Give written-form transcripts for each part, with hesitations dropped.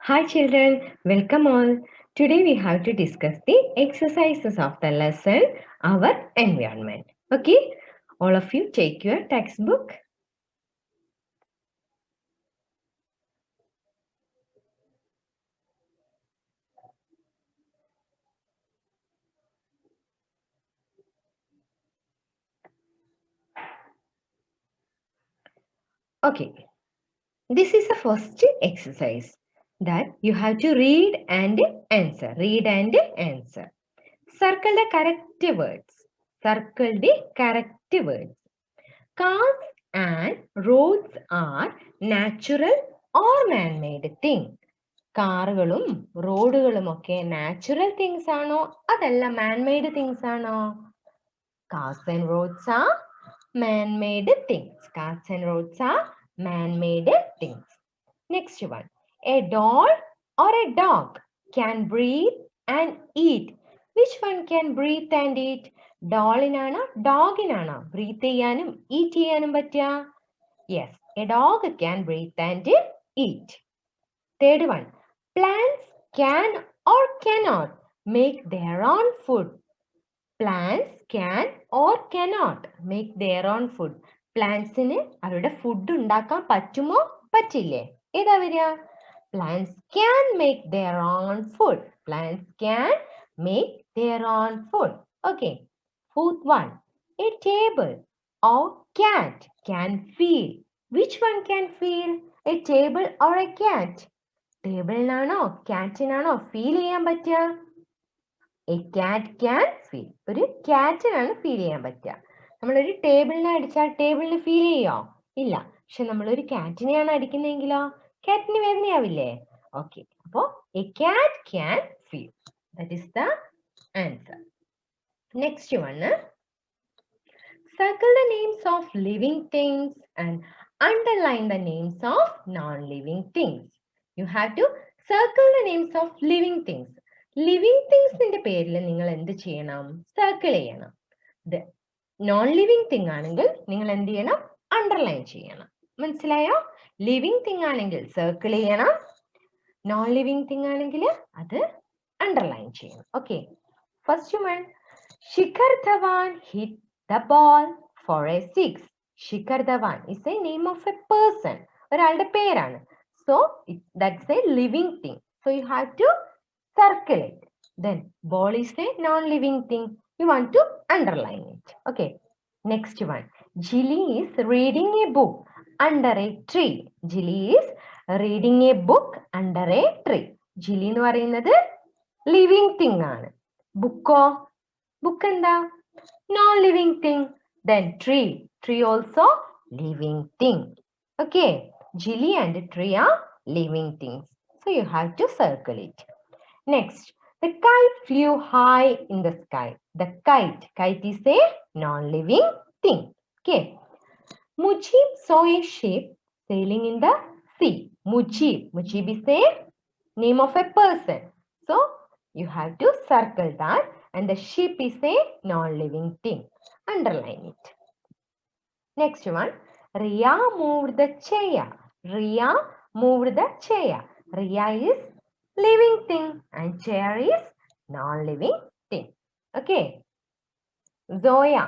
Hi children, welcome all. Today we have to discuss the exercises of the lesson, our environment. Okay, all of you take your textbook. Okay, this is the first exercise that you have to read and answer. Read and answer. Circle the correct words. Circle the correct words. Cars and roads are natural or man-made thing. കാറുകളും റോഡുകളും ഒക്കെ natural things ആണോ അതല്ല manmade things ആണോ? Cars and roads are manmade things. Cars and roads are manmade things. Next one, a doll or a dog can breathe and eat. Which one can breathe and eat? ഡോളിനാണോ ഡോഗിനാണോ breathe ചെയ്യാനും eat ചെയ്യാനും പറ്റുക? Yes, a dog can breathe and eat. Third one, plants can or cannot make their own food. Plants can or cannot make their own food. പ്ലാന്റ്സിന് അവരുടെ food ഉണ്ടാക്കാൻ പറ്റുമോ പറ്റില്ലേ? ഏതാ വരിക? Plants can make their own food. Plants can make their own food. Okay. Fourth one, a table or cat can feel. Which one can feel? A table or a cat? ടേബിളിനാണോ ക്യാറ്റിനാണോ feel ചെയ്യാൻ പറ്റുക? A cat can feel. ഒരു ക്യാറ്റിനാണ് feel ചെയ്യാൻ പറ്റുക. നമ്മളൊരു ടേബിളിനെ അടിച്ചാൽ ടേബിളിന് ഫീൽ ചെയ്യോ? ഇല്ല. പക്ഷെ നമ്മളൊരു ക്യാറ്റിനെയാണ് അടിക്കുന്നതെങ്കിലോ ക്യാറ്റിന് വേദനയാവില്ലേ? ഓക്കെ, അപ്പോ A cat can feel. That is the answer. Next one, circle the names of living things and underline the names of non-living things. You have to circle the names of living things. Living things ന്റെ പേരിൽ നിങ്ങൾ എന്ത് ചെയ്യണം? Circle ചെയ്യണം. Non living thing ആണെങ്കിൽ നിങ്ങൾ എന്ത് ചെയ്യണം? അണ്ടർലൈൻ ചെയ്യണം. മനസ്സിലായോ? ലിവിങ് തിങ് ആണെങ്കിൽ സർക്കിൾ ചെയ്യണം, നോൺ ലിവിങ് തിങ് ആണെങ്കിൽ അത് അണ്ടർലൈൻ ചെയ്യണം. Okay, first one, Shikhar Dhawan hit the ball for a six. Shikhar Dhawan is a name of a person. ഒരാളുടെ പേരാണ്. So that's a living thing. So you have to circle it. Then ball is a non-living thing. You want to underline it. Okay. Next one. Jilly is reading a book under a tree. Jilly is reading a book under a tree. Jilly എന്ന് പറയുന്നത് living thing ആണ്. ബുക്കോ? Book എന്താ? Non-living thing. Then tree also living thing. Okay, Jilly and tree are living things, so you have to circle it. Next, the kite flew high in the sky. The kite is a non-living thing. Okay, Mujib saw a ship sailing in the sea. Mujib is a name of a person, so you have to circle that. And the ship is a non-living thing. Underline it. Next one, Riya moved the chair. Riya moved the chair. Riya is living thing and chair is non-living thing. Okay. Zoya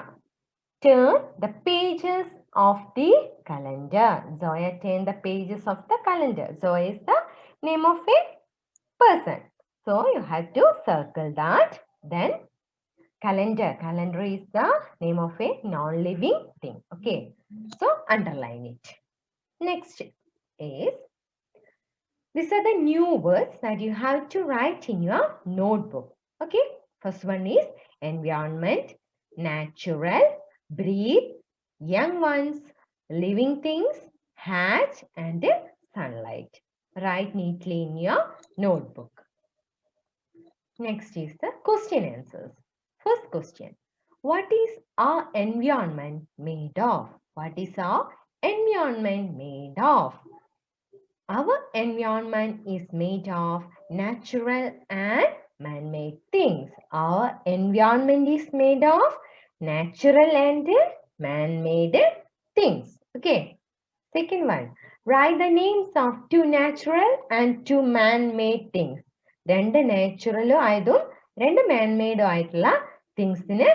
turned the pages of the calendar. Zoya turned the pages of the calendar. Zoya is the name of a person. So you have to circle that. Then calendar is the name of a non-living thing. Okay, so underline it. Next is, these are the new words that you have to write in your notebook. Okay, first one is environment, natural, breathe, young ones, living things, hatch and sunlight. Write neatly in your notebook. Next is the question answers. First question, what is our environment made of? What is our environment made of? Our environment is made of natural and man-made things. Our environment is made of natural and man-made things. Okay. Second one, Write the names of two natural and two man-made things. രണ്ട് നാച്ചുറലും ആയതും രണ്ട് man-made ആയിട്ടുള്ള തിങ്സിന്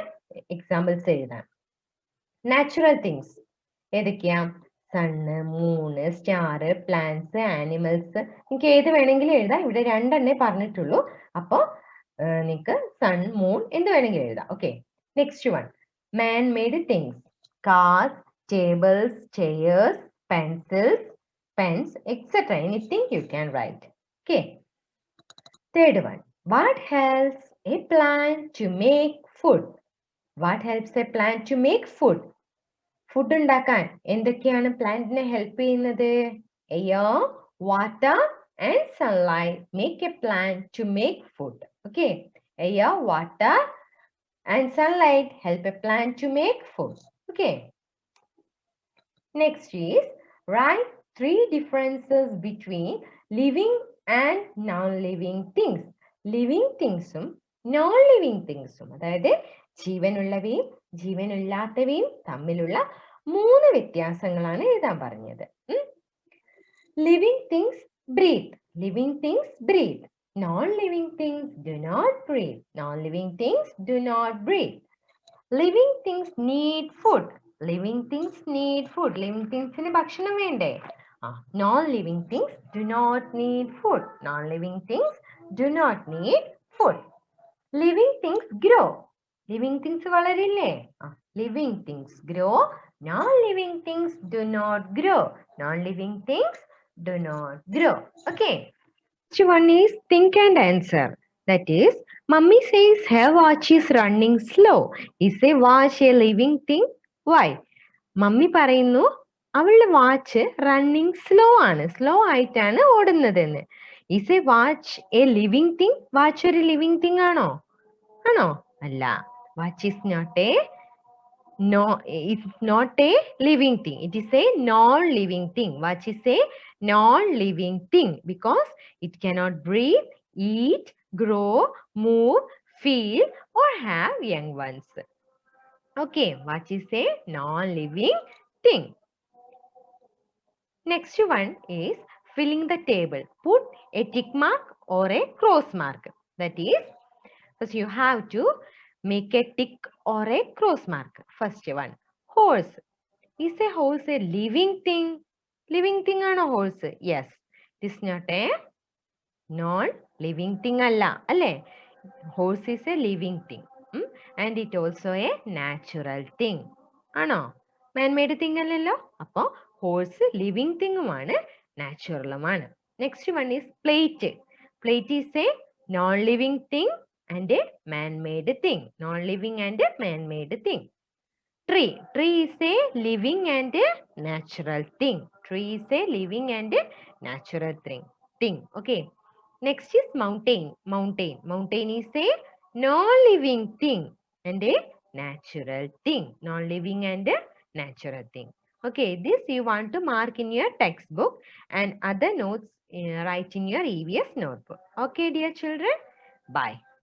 examples എഴുതാം. Natural things ഏതൊക്കെയാ? Sun, Moon, star, plants, animals. നിങ്ങൾക്ക് ഏത് വേണമെങ്കിലും എഴുതാം. ഇവിടെ രണ്ടെണ്ണേ പറഞ്ഞിട്ടുള്ളൂ. അപ്പോൾ നിങ്ങൾക്ക് സൺ, മൂൺ എന്ത് വേണമെങ്കിലും എഴുതാം. Okay. Next one, man made things. Cars, tables, chairs, pencils, pens, etc. Anything you can write. Okay. Third one. What helps a plant to make food? What helps a plant to make food? Food ഉണ്ടാക്കാൻ എന്തൊക്കെയാണ് പ്ലാന്റിനെ help ചെയ്യുന്നത്? Air, water and sunlight make a plant to make food. Okay. Air, water and sunlight help a plant to make food. Okay. Next is write 3 differences between living and non-living things. Living thingsum non-living thingsum അതായത് ജീവനുള്ളവയും ജീവനില്ലാത്തവയും തമ്മിലുള്ള 3 വ്യത്യാസങ്ങളാണ് എഴുതാൻ പറഞ്ഞത്. Living things breathe. Living things breathe. Non-living things do not breathe. Non-living things do not breathe. Living things need food. Living things need food. Living things ന് ഭക്ഷണം വേണ്ടേ? Non-living things do not need food. Non-living things do not need food. Living things grow. Living things വളരില്ലേ? Living things grow. Non-living things do not grow. Non-living things do not grow. Okay. Next one is think and answer. That is, Mummy says her watch is running slow. Is a watch a living thing? Why? Mummy പറയുന്നു അവളുടെ watch running slow ആണ്, slow ആയിട്ടാണ് ഓടുന്നതെന്ന്. Is a watch a living thing? Watch ഒരു living thing ആണോ? ആണോ? അല്ല. Watch is not a living thing. It is a non-living thing. Watch is a non-living thing because it cannot breathe, eat, grow, move, feel or have young ones. Okay, watch is a non-living thing. Next one is filling the table. Put a tick mark or a cross mark. That is, first you have to make a tick or a cross mark. First one, horse. Is a horse a living thing? Living thing ആണ് horse? Yes. It is not a non-living thing alla. Alle? Horse is a living thing. And it also a natural thing. ആണോ? Man-made thing അല്ലല്ലോ. അപ്പോൾ horse living thing ആണ്, natural ആണ്. Next one is plate. Plate is a non-living thing and a man-made thing. Non-living and a man-made thing. Tree. Tree is a living and a natural thing. Tree is a living and a natural thing. Okay. Next is mountain. Mountain. Mountain is a non-living thing and a natural thing. Non-living and a natural thing. Okay. This you want to mark in your textbook and other notes write in your EVS notebook. Okay, dear children. Bye.